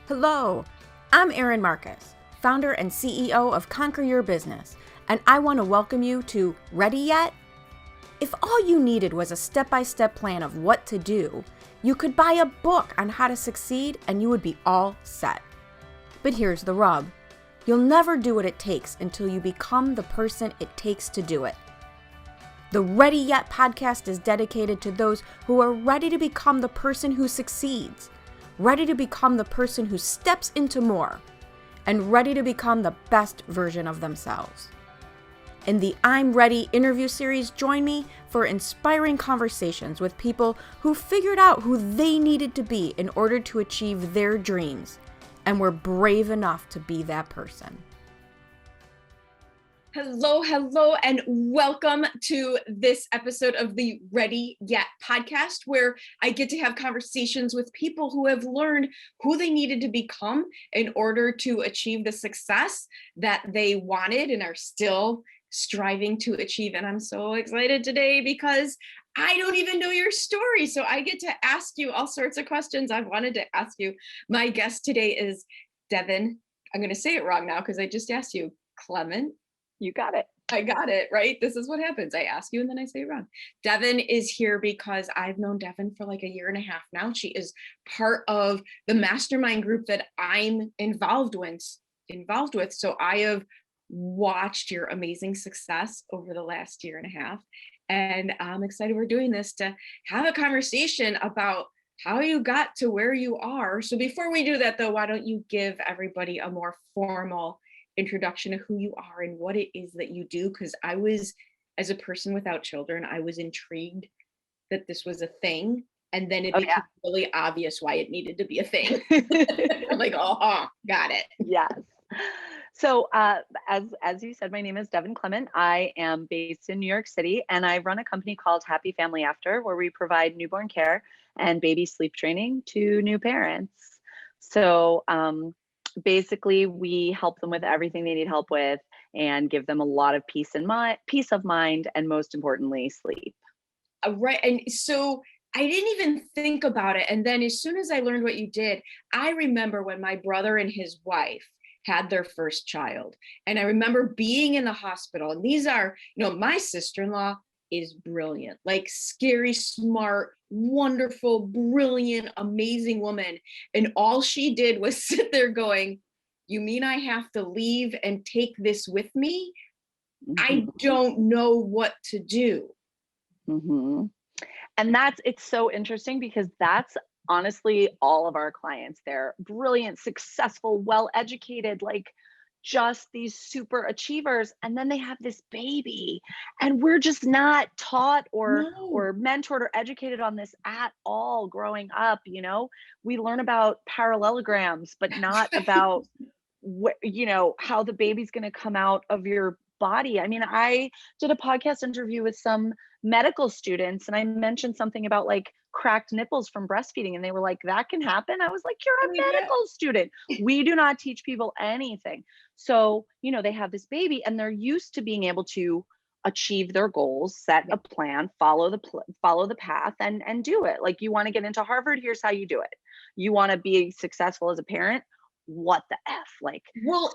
Hello, I'm Erin Marcus, founder and CEO of Conquer Your Business, and I want to welcome you to Ready Yet? If all you needed was a step-by-step plan of what to do, you could buy a book on how to succeed and you would be all set. But here's the rub. You'll never do what it takes until you become the person it takes to do it. The Ready Yet podcast is dedicated to those who are ready to become the person who succeeds, ready to become the person who steps into more, and ready to become the best version of themselves. In the I'm Ready interview series, join me for inspiring conversations with people who figured out who they needed to be in order to achieve their dreams, and were brave enough to be that person. Hello, and welcome to this episode of the Ready Yet podcast, where I get to have conversations with people who have learned who they needed to become in order to achieve the success that they wanted and are still striving to achieve. And I'm so excited today because I don't even know your story. So I get to ask you all sorts of questions I've wanted to ask you. My guest today is Devon. I'm going to say it wrong now because I just asked you. Clement. You got it. I got it, right? This is what happens. I ask you and then I say it wrong. Devon is here because I've known Devon for like a year and a half now. She is part of the mastermind group that I'm involved with. So I have watched your amazing success over the last year and a half. And I'm excited we're doing this to have a conversation about how you got to where you are. So before we do that though, why don't you give everybody a more formal introduction of who you are and what it is that you do? Because I was, as a person without children, I was intrigued that this was a thing. And then it became really obvious why it needed to be a thing. I'm like, oh, got it. Yes. So as you said, my name is Devon Clement. I am based in New York City, and I run a company called Happy Family After, where we provide newborn care and baby sleep training to new parents. So basically, we help them with everything they need help with and give them a lot of peace of mind, and most importantly, sleep. Right. And so I didn't even think about it. And then as soon as I learned what you did, I remember when my brother and his wife had their first child. And I remember being in the hospital. And these are, my sister-in-law is brilliant, like scary, smart, wonderful, brilliant, amazing woman. And all she did was sit there going, you mean I have to leave and take this with me? Mm-hmm. I don't know what to do. Mm-hmm. And it's so interesting because that's honestly all of our clients. They're brilliant, successful, well-educated, like just these super achievers. And then they have this baby, and we're just not taught or mentored or educated on this at all growing up. We learn about parallelograms, but not about how the baby's going to come out of your body. I mean, I did a podcast interview with some medical students, and I mentioned something about like cracked nipples from breastfeeding, and they were like, that can happen. I was like, you're a medical student. We do not teach people anything. So, they have this baby, and they're used to being able to achieve their goals, set a plan, follow the path, and do it. Like, you want to get into Harvard, here's how you do it. You want to be successful as a parent, what the F? Like,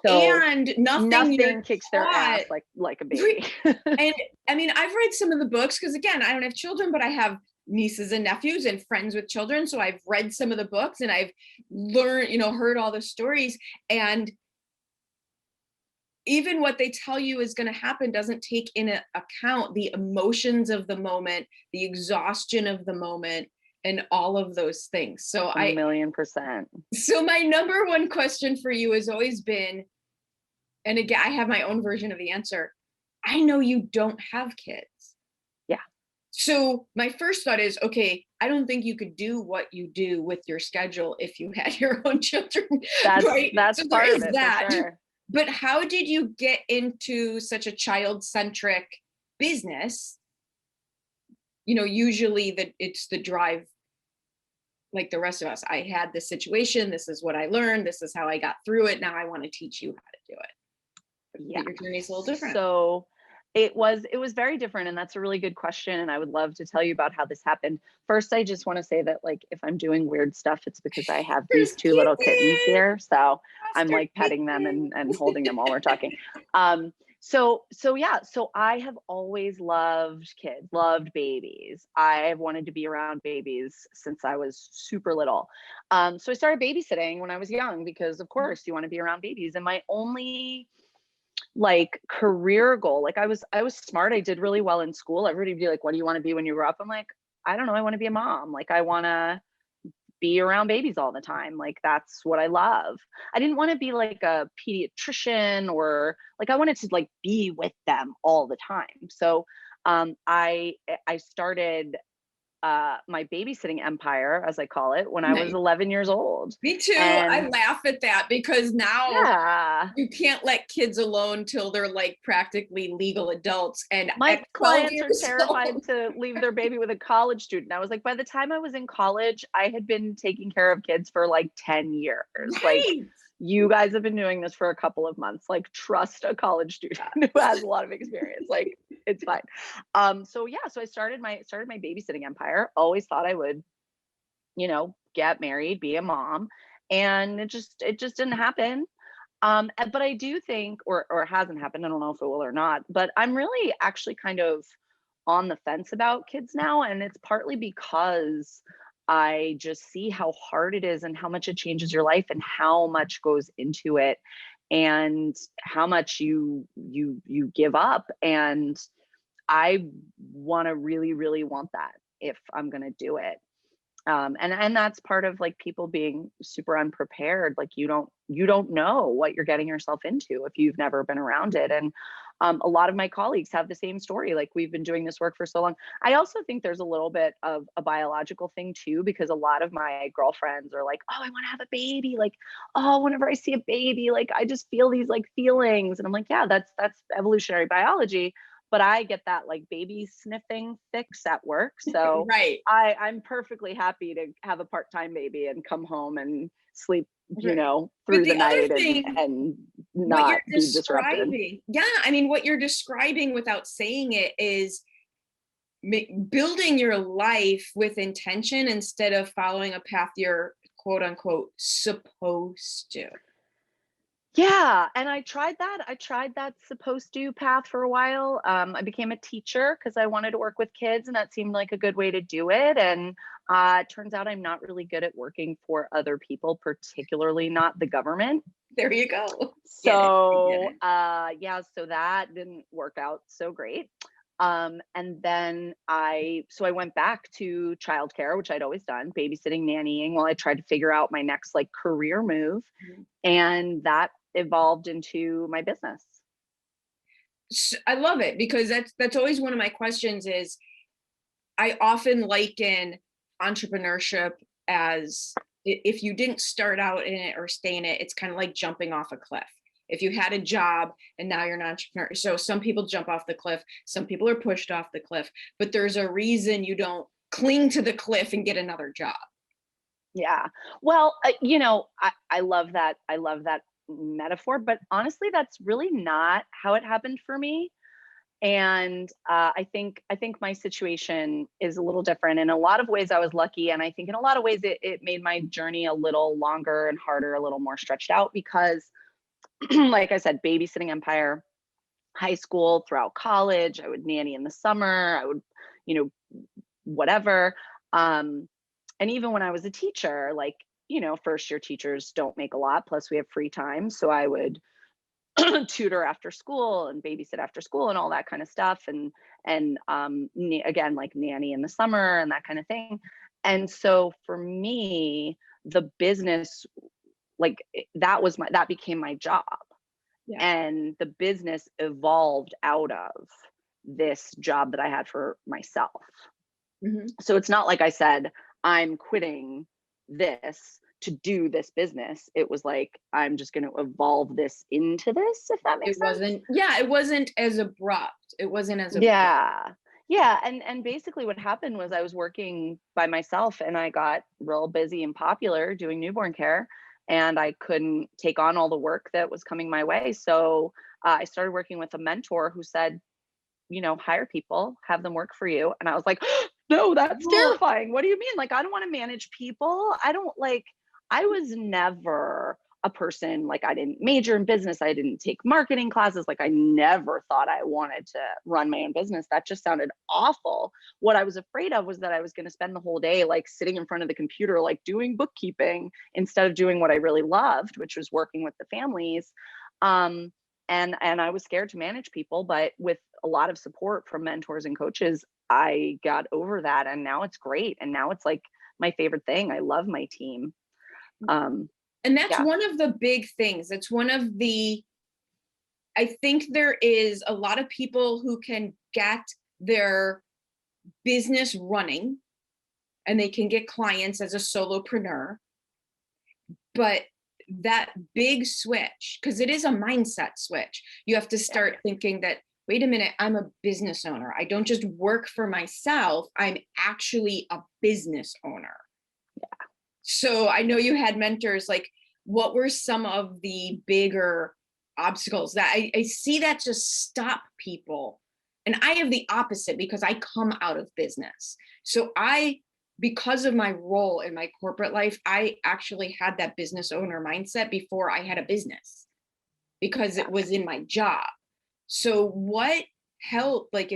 and nothing kicks their ass like a baby. And I mean, I've read some of the books because, again, I don't have children, but I have nieces and nephews and friends with children. So I've read some of the books and I've learned, heard all the stories. And even what they tell you is going to happen doesn't take into account the emotions of the moment, the exhaustion of the moment, and all of those things. So 1,000,000%. So my number one question for you has always been, and again, I have my own version of the answer. I know you don't have kids. Yeah. So my first thought is, okay, I don't think you could do what you do with your schedule if you had your own children. Right? That's so part of it, for sure. But how did you get into such a child-centric business? Usually it's the drive, like the rest of us. I had this situation. This is what I learned. This is how I got through it. Now I want to teach you how to do it. Yeah. But your journey's a little different. So It was very different, and that's a really good question, and I would love to tell you about how this happened. First, I just want to say that, like, if I'm doing weird stuff, it's because I have There's these two little kittens kittens, here, so I'm foster like petting them kittens. and holding them while we're talking. So yeah, so I have always loved kids, loved babies. I've wanted to be around babies since I was super little. So I started babysitting when I was young because, of course, you want to be around babies. And my only like career goal, like I was smart. I did really well in school. Everybody would be like, "What do you want to be when you grow up?" I'm like, I don't know. I want to be a mom. Like I want to be around babies all the time. Like that's what I love. I didn't want to be like a pediatrician or like I wanted to like be with them all the time. So I started my babysitting empire, as I call it, when I was Nice. 11 years old. Me too. I And laugh at that because now yeah, you can't let kids alone till they're like practically legal adults. And my at 12 clients are years terrified old, to leave their baby with a college student. I was like, by the time I was in college, I had been taking care of kids for like 10 years. Like, right? you guys have been doing this for a couple of months. Like, trust a college student who has a lot of experience. Like, it's fine. So yeah, so I started my babysitting empire. Always thought I would, get married, be a mom, and it just didn't happen. But I do think, or it hasn't happened. I don't know if it will or not. But I'm really actually kind of on the fence about kids now, and it's partly because I just see how hard it is and how much it changes your life and how much goes into it and how much you give up. And I want to really, really want that if I'm going to do it. And that's part of like people being super unprepared. Like you don't know what you're getting yourself into if you've never been around it. And a lot of my colleagues have the same story. Like we've been doing this work for so long. I also think there's a little bit of a biological thing too, because a lot of my girlfriends are like, "Oh, I want to have a baby." Like, "Oh, whenever I see a baby, like I just feel these like feelings." And I'm like, "Yeah, that's evolutionary biology." But I get that like baby sniffing fix at work. So Right. I'm perfectly happy to have a part-time baby and come home and sleep, Right. But through the the other night and thing, and what you're not be disrupted. describing, yeah, I mean, what you're describing without saying it is building your life with intention instead of following a path you're quote unquote supposed to. Yeah, and I tried that. I tried that supposed to path for a while. I became a teacher because I wanted to work with kids, and that seemed like a good way to do it. And it turns out I'm not really good at working for other people, particularly not the government. There you go. Get it. I get So it. yeah, so that didn't work out so great. And then I went back to childcare, which I'd always done, babysitting, nannying, while I tried to figure out my next like career move. Mhm. And that evolved into my business. I love it because that's always one of my questions is I often liken entrepreneurship as if you didn't start out in it or stay in it, it's kind of like jumping off a cliff. If you had a job and now you're an entrepreneur, so some people jump off the cliff, some people are pushed off the cliff, but there's a reason you don't cling to the cliff and get another job. Yeah. Well, I love that. I love that metaphor, but honestly, that's really not how it happened for me. And I think my situation is a little different. In a lot of ways, I was lucky, and I think in a lot of ways, it made my journey a little longer and harder, a little more stretched out because, like I said, babysitting empire, high school, throughout college, I would nanny in the summer. I would, you know, whatever. Um, and even when I was a teacher, like, first year teachers don't make a lot, plus we have free time. So I would tutor after school and babysit after school and all that kind of stuff. And again, like nanny in the summer and that kind of thing. And so for me, the business, like that became my job. Yeah. And the business evolved out of this job that I had for myself. Mhm. So it's not like I said, I'm quitting this to do this business. It was like, I'm just going to evolve this into this, if that It makes sense. wasn't, yeah, it wasn't as abrupt. It wasn't as abrupt. Yeah. Yeah. And basically what happened was I was working by myself and I got real busy and popular doing newborn care, and I couldn't take on all the work that was coming my way. So I started working with a mentor who said, hire people, have them work for you. And I was like, no, that's terrifying. What do you mean? Like, I don't want to manage people. I was never a person, like, I didn't major in business. I didn't take marketing classes. Like, I never thought I wanted to run my own business. That just sounded awful. What I was afraid of was that I was going to spend the whole day, like, sitting in front of the computer, like, doing bookkeeping instead of doing what I really loved, which was working with the families. And I was scared to manage people, but with a lot of support from mentors and coaches, I got over that. And now it's great. And now it's like my favorite thing. I love my team. And that's one of the big things. It's one of the, I think there is a lot of people who can get their business running and they can get clients as a solopreneur, but that big switch, because it is a mindset switch. You have to start thinking that, wait a minute, I'm a business owner. I don't just work for myself. I'm actually a business owner. Yeah. So I know you had mentors, like, what were some of the bigger obstacles that I see that just stop people? And I have the opposite because I come out of business. So because of my role in my corporate life, I actually had that business owner mindset before I had a business because it was in my job. So what helped, like,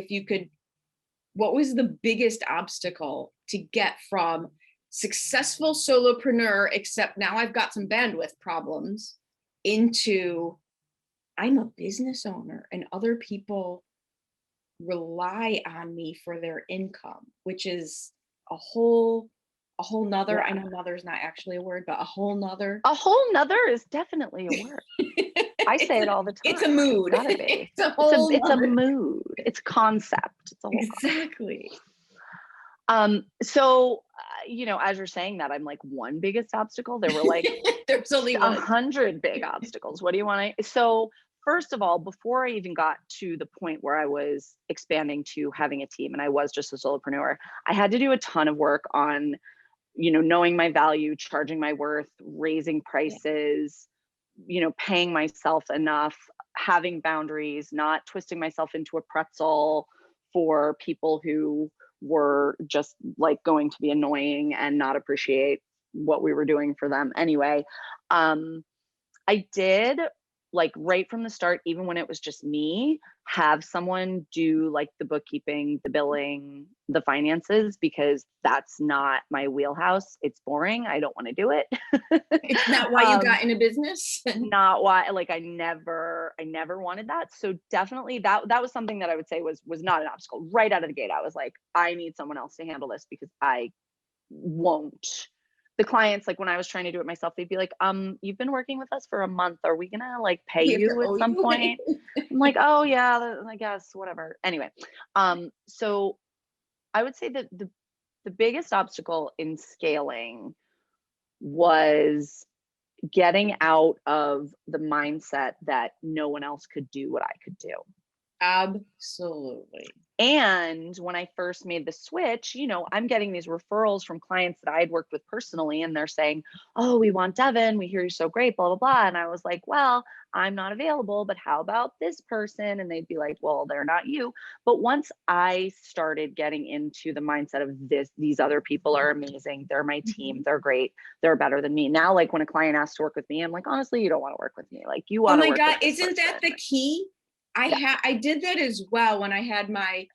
what was the biggest obstacle to get from successful solopreneur, except now I've got some bandwidth problems, into I'm a business owner and other people rely on me for their income, which is a whole nother, I know nother's not actually a word, but a whole nother Is definitely a word. I say it all the time. It's a mood. It's gotta be. It's a mood. It's concept. It's a whole exactly. So, as you're saying that, I'm like, one biggest obstacle. There were like there's only 100 big obstacles. What do you want to? So, first of all, before I even got to the point where I was expanding to having a team and I was just a solopreneur, I had to do a ton of work on, knowing my value, charging my worth, raising prices, paying myself enough, having boundaries, not twisting myself into a pretzel for people who were just like going to be annoying and not appreciate what we were doing for them anyway. I did, like, right from the start, even when it was just me, have someone do like the bookkeeping, the billing, the finances, because that's not my wheelhouse. It's boring. I don't want to do it. It's not why you got into business. Not why, like, I never wanted that. So definitely that was something that I would say was not an obstacle. Right out of the gate, I was like, I need someone else to handle this because I won't. The clients, like, when I was trying to do it myself, they'd be like, you've been working with us for a month. Are we gonna like pay you at some point? I'm like, oh yeah, I guess, whatever. Anyway, so I would say that the biggest obstacle in scaling was getting out of the mindset that no one else could do what I could do. Absolutely. And when I first made the switch, I'm getting these referrals from clients that I'd worked with personally, and they're saying, oh, we want Devon. We hear you're so great, blah, blah, blah. And I was like, well, I'm not available, but how about this person? And they'd be like, well, they're not you. But once I started getting into the mindset of these other people are amazing. They're my team. They're great. They're better than me. Now, like, when a client asks to work with me, I'm like, honestly, you don't want to work with me. Like, you want to work with this person. Isn't that the key? I did that as well when I had my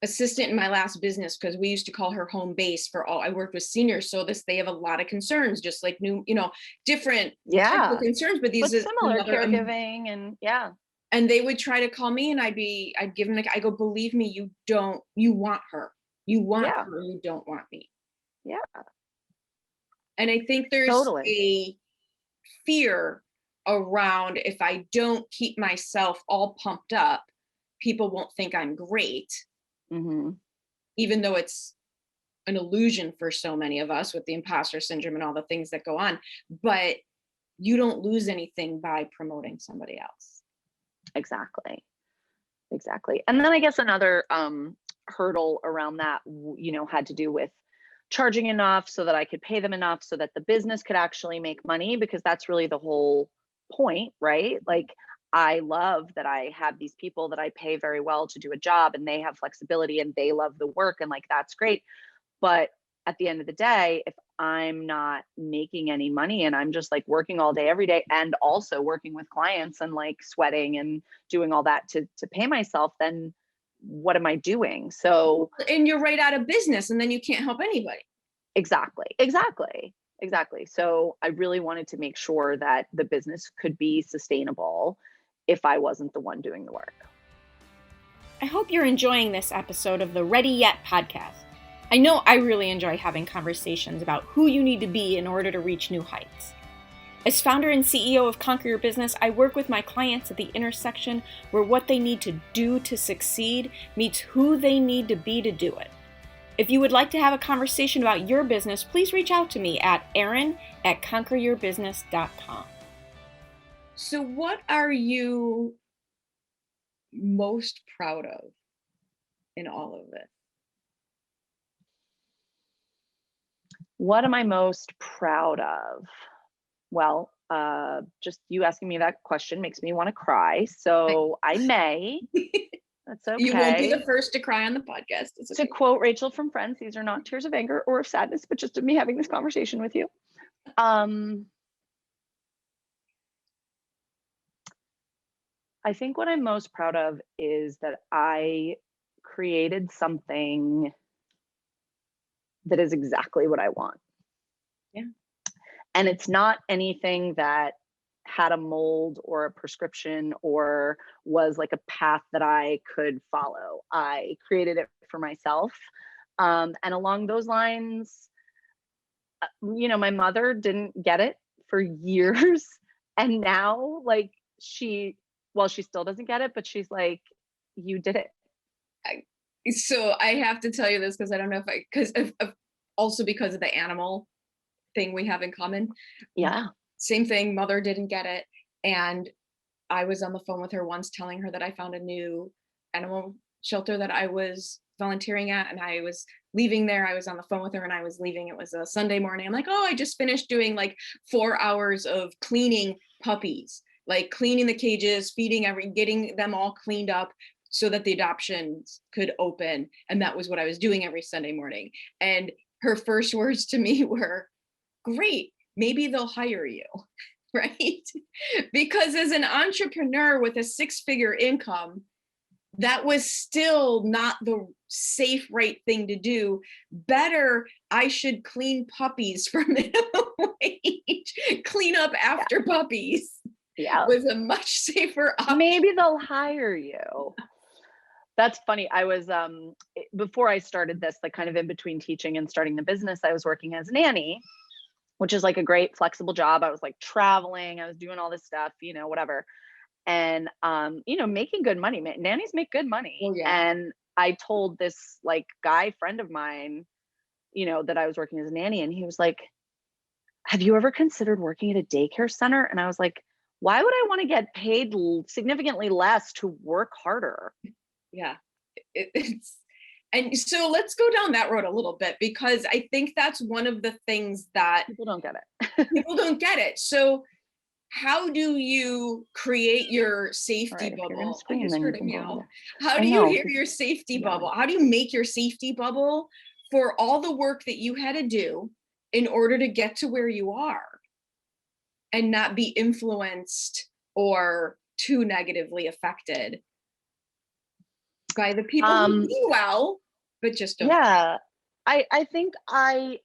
assistant in my last business, because we used to call her home base for all. I worked with seniors, so they have a lot of concerns, just like new, different types of concerns, but these are similar caregiving and And they would try to call me, and I'd give them, I go, believe me, you want her, you don't want me. Yeah. And I think there's a fear around, if I don't keep myself all pumped up, people won't think I'm great. Even though it's an illusion for so many of us with the imposter syndrome and all the things that go on, but you don't lose anything by promoting somebody else. Exactly. And then I guess another hurdle around that, had to do with charging enough so that I could pay them enough so that the business could actually make money, because that's really the whole point, right? Like, I love that I have these people that I pay very well to do a job, and they have flexibility and they love the work, and like that's great. But at the end of the day, if I'm not making any money and I'm just like working all day every day and also working with clients and like sweating and doing all that to pay myself, then what am I doing? So And you're right out of business, and then you can't help anybody. exactly. So I really wanted to make sure that the business could be sustainable if I wasn't the one doing the work. I hope you're enjoying this episode of the Ready Yet podcast. I know I really enjoy having conversations about who you need to be in order to reach new heights. As founder and CEO of Conquer Your Business, I work with my clients at the intersection where what they need to do to succeed meets who they need to be to do it. If you would like to have a conversation about your business, please reach out to me at erin@conqueryourbusiness.com. So what are you most proud of in all of it? What am I most proud of? Well, just you asking me that question makes me want to cry. So I may. That's okay. You won't be the first to cry on the podcast. It's okay. To quote Rachel from Friends, these are not tears of anger or of sadness, but just of me having this conversation with you. I think what I'm most proud of is that I created something that is exactly what I want. Yeah. And it's not anything that had a mold or a prescription or was like a path that I could follow. I created it for myself. And along those lines, my mother didn't get it for years. And now like she still doesn't get it, but she's like, you did it. So I have to tell you this because I don't know because also because of the animal thing we have in common. Yeah. Same thing. Mother didn't get it. And I was on the phone with her once telling her that I found a new animal shelter that I was volunteering at. And I was leaving there. I was on the phone with her and I was leaving. It was a Sunday morning. I'm like, oh, I just finished doing like 4 hours of cleaning puppies, like cleaning the cages, getting them all cleaned up so that the adoptions could open. And that was what I was doing every Sunday morning. And her first words to me were, great, maybe they'll hire you, right? Because as an entrepreneur with a 6-figure income, that was still not the safe, right thing to do. Better, I should clean puppies for minimum wage, clean up after puppies. Yeah. Was a much safer option. Maybe they'll hire you. That's funny. I was, before I started this, like kind of in between teaching and starting the business, I was working as a nanny, which is like a great flexible job. I was like traveling, I was doing all this stuff, whatever. And, making good money. Nannies make good money. Oh, yeah. And I told this like guy friend of mine, that I was working as a nanny, and he was like, have you ever considered working at a daycare center? And I was like, why would I want to get paid significantly less to work harder? Yeah. And so let's go down that road a little bit, because I think that's one of the things that People don't get it. people don't get it. So how do you create your safety bubble? I just heard a meow. How do you hear your safety bubble? How do you make your safety bubble for all the work that you had to do in order to get to where you are and not be influenced or too negatively affected by the people who do well, but just don't? Yeah. I think I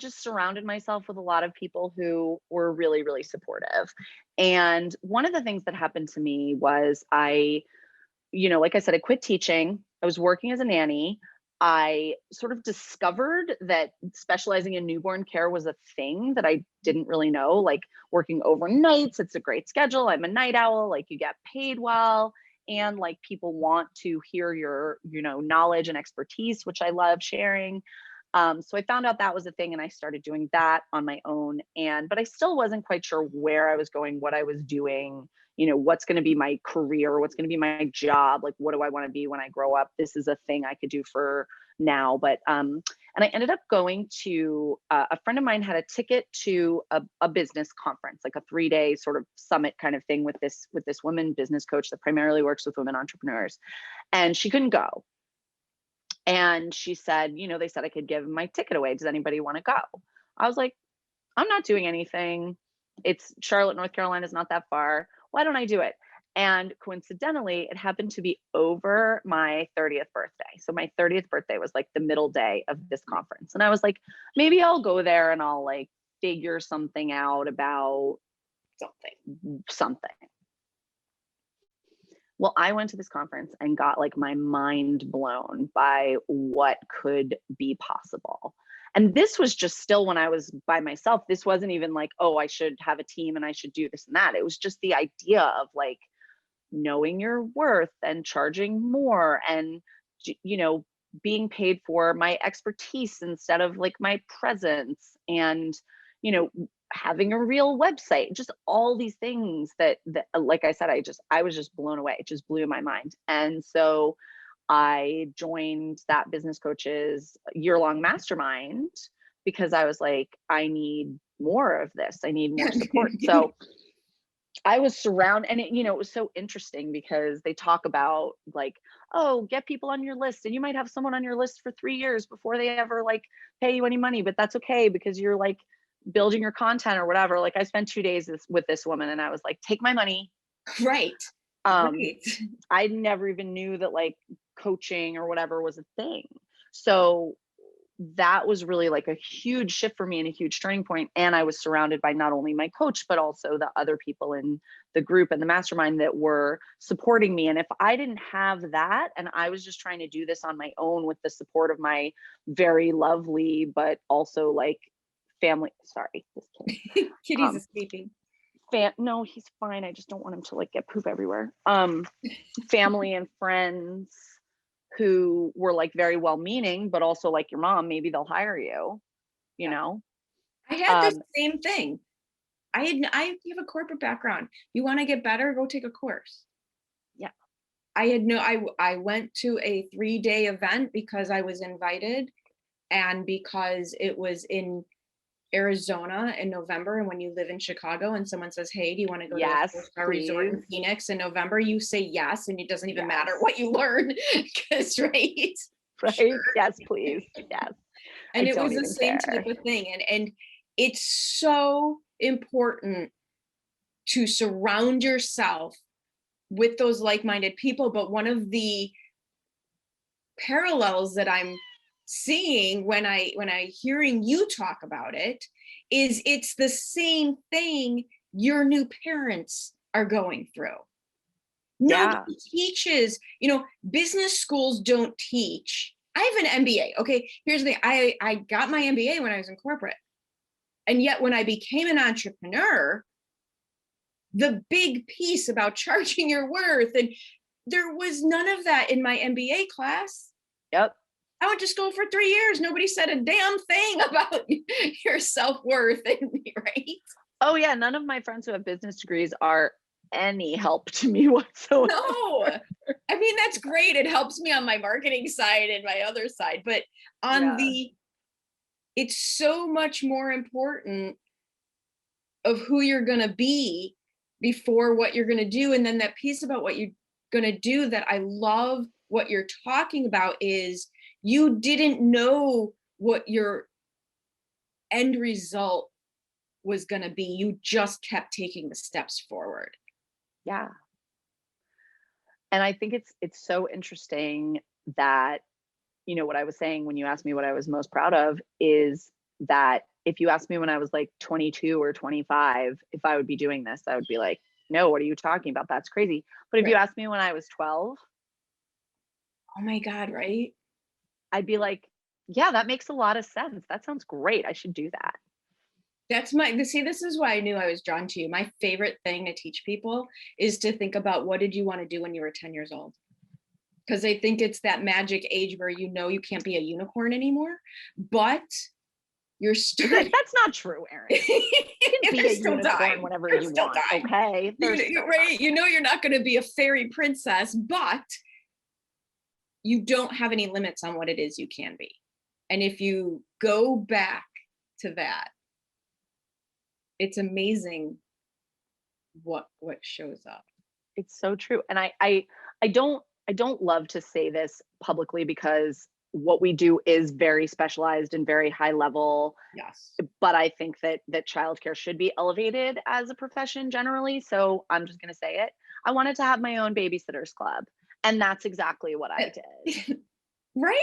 just surrounded myself with a lot of people who were really, really supportive. And one of the things that happened to me was like I said, I quit teaching. I was working as a nanny. I sort of discovered that specializing in newborn care was a thing that I didn't really know, like working overnights. It's a great schedule. I'm a night owl, like you get paid well. And like people want to hear your, knowledge and expertise, which I love sharing. So I found out that was a thing and I started doing that on my own. But I still wasn't quite sure where I was going, what I was doing, what's going to be my career, what's going to be my job, like what do I want to be when I grow up? This is a thing I could do for now. But and And I ended up going to a friend of mine had a ticket to a business conference, like a 3-day sort of summit kind of thing with this woman business coach that primarily works with women entrepreneurs. And she couldn't go. And she said, they said I could give my ticket away. Does anybody want to go? I was like, I'm not doing anything. It's Charlotte, North Carolina is not that far. Why don't I do it? And coincidentally, it happened to be over my 30th birthday. So my 30th birthday was like the middle day of this conference. And I was like, maybe I'll go there and I'll like figure something out about something. Well, I went to this conference and got like my mind blown by what could be possible. And this was just still when I was by myself. This wasn't even like, oh, I should have a team and I should do this and that. It was just the idea of like knowing your worth and charging more and, being paid for my expertise instead of like my presence and, having a real website, just all these things that like I said, I was just blown away. It just blew my mind. And so I joined that business coach's year-long mastermind because I was like, I need more of this. I need more support. So I was surrounded, and it was so interesting because they talk about like, oh, get people on your list, and you might have someone on your list for 3 years before they ever like pay you any money, but that's okay because you're like building your content or whatever. Like I spent 2 days with this woman and I was like, take my money. Right. I never even knew that like coaching or whatever was a thing. So that was really like a huge shift for me and a huge turning point. And I was surrounded by not only my coach, but also the other people in the group and the mastermind that were supporting me. And if I didn't have that, and I was just trying to do this on my own with the support of my very lovely, but also like family, sorry, this kid. Kitty's escaping. No, he's fine. I just don't want him to like get poop everywhere. Family and friends who were like very well-meaning, but also like your mom, maybe they'll hire you, you know? I had the same thing. I have a corporate background. You want to get better, go take a course. Yeah. I went to a 3-day event because I was invited and because it was in Arizona in November, and when you live in Chicago and someone says, hey, do you want to go to a 4-star resort in Phoenix in November, you say yes, and it doesn't even matter what you learn because right, sure. Yes, please. Yes. And it was the same type of thing, and it's so important to surround yourself with those like-minded people. But one of the parallels that I'm seeing when I hearing you talk about it is it's the same thing your new parents are going through. Nobody teaches, business schools don't teach. I have an MBA. Okay, here's the thing. I got my MBA when I was in corporate. And yet when I became an entrepreneur, the big piece about charging your worth, and there was none of that in my MBA class. Yep. I went to school for 3 years. Nobody said a damn thing about your self-worth, right? Oh yeah, none of my friends who have business degrees are any help to me whatsoever. No, I mean, that's great. It helps me on my marketing side and my other side, but on it's so much more important of who you're going to be before what you're going to do. And then that piece about what you're going to do that I love what you're talking about is you didn't know what your end result was going to be. You just kept taking the steps forward. Yeah. And I think it's so interesting that, what I was saying when you asked me what I was most proud of is that if you asked me when I was like 22 or 25, if I would be doing this, I would be like, no, what are you talking about? That's crazy. But if you asked me when I was 12, oh my God, right? I'd be like, yeah, that makes a lot of sense. That sounds great. I should do that. This is why I knew I was drawn to you. My favorite thing to teach people is to think about what did you want to do when you were 10 years old? Because I think it's that magic age where you can't be a unicorn anymore, but you're starting. That's not true, Erin. You can be a unicorn whenever you want. Okay. Right. You're not going to be a fairy princess, but you don't have any limits on what it is you can be. And if you go back to that, it's amazing what shows up. It's so true. And I don't love to say this publicly because what we do is very specialized and very high level, Yes. but I think that childcare should be elevated as a profession generally. So I'm just going to say it. I wanted to have my own babysitters club, and that's exactly what I did. Right?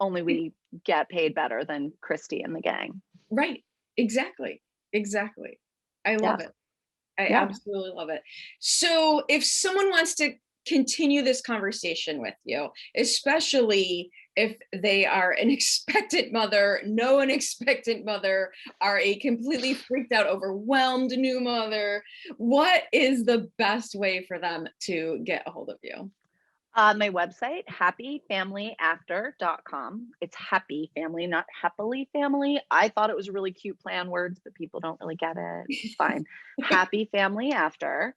Only we get paid better than Christy and the gang. Right. Exactly. I love it. I Yeah. absolutely love it. So if someone wants to continue this conversation with you, especially if they are an expectant mother, no unexpected mother, are a completely freaked out, overwhelmed new mother, what is the best way for them to get a hold of you? My website, happyfamilyafter.com. It's happy family, not happily family. I thought it was a really cute play on words, but people don't really get it. It's fine. happyfamilyafter.com.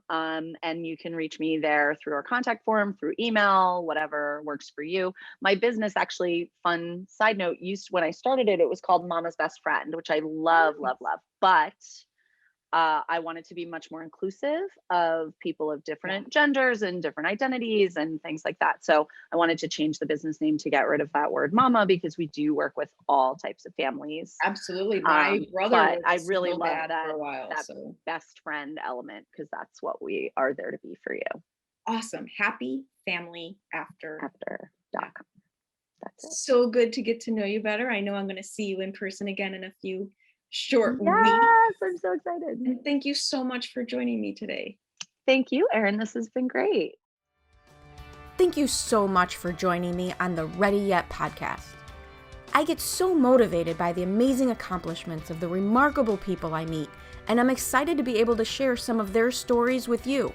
And you can reach me there through our contact form, through email, whatever works for you. My business, actually, fun side note, when I started it, it was called Mama's Best Friend, which I love. But I wanted to be much more inclusive of people of different genders and different identities and things like that. So I wanted to change the business name to get rid of that word mama, because we do work with all types of families. Absolutely. My brother But I was really so love bad that, for a while. that So best friend element, because that's what we are there to be for you. awesome. Happy family after. After.com. That's it. So good to get to know you better. I know I'm going to see you in person again in a few short weeks. Yes, I'm so excited. And thank you so much for joining me today. Thank you, Erin. This has been great. Thank you so much for joining me on the Ready Yet podcast. I get so motivated by the amazing accomplishments of the remarkable people I meet, and I'm excited to be able to share some of their stories with you.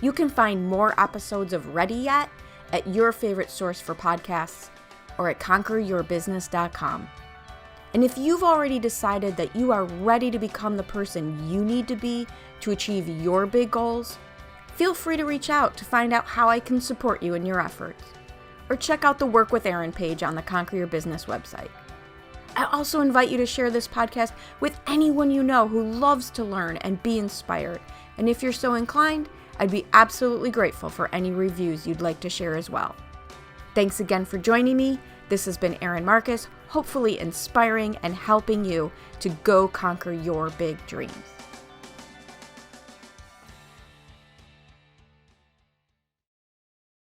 You can find more episodes of Ready Yet at your favorite source for podcasts or at conqueryourbusiness.com. And if you've already decided that you are ready to become the person you need to be to achieve your big goals, feel free to reach out to find out how I can support you in your efforts. Or check out the Work with Erin page on the Conquer Your Business website. I also invite you to share this podcast with anyone you know who loves to learn and be inspired. And if you're so inclined, I'd be absolutely grateful for any reviews you'd like to share as well. Thanks again for joining me. This has been Erin Marcus, hopefully inspiring and helping you to go conquer your big dreams.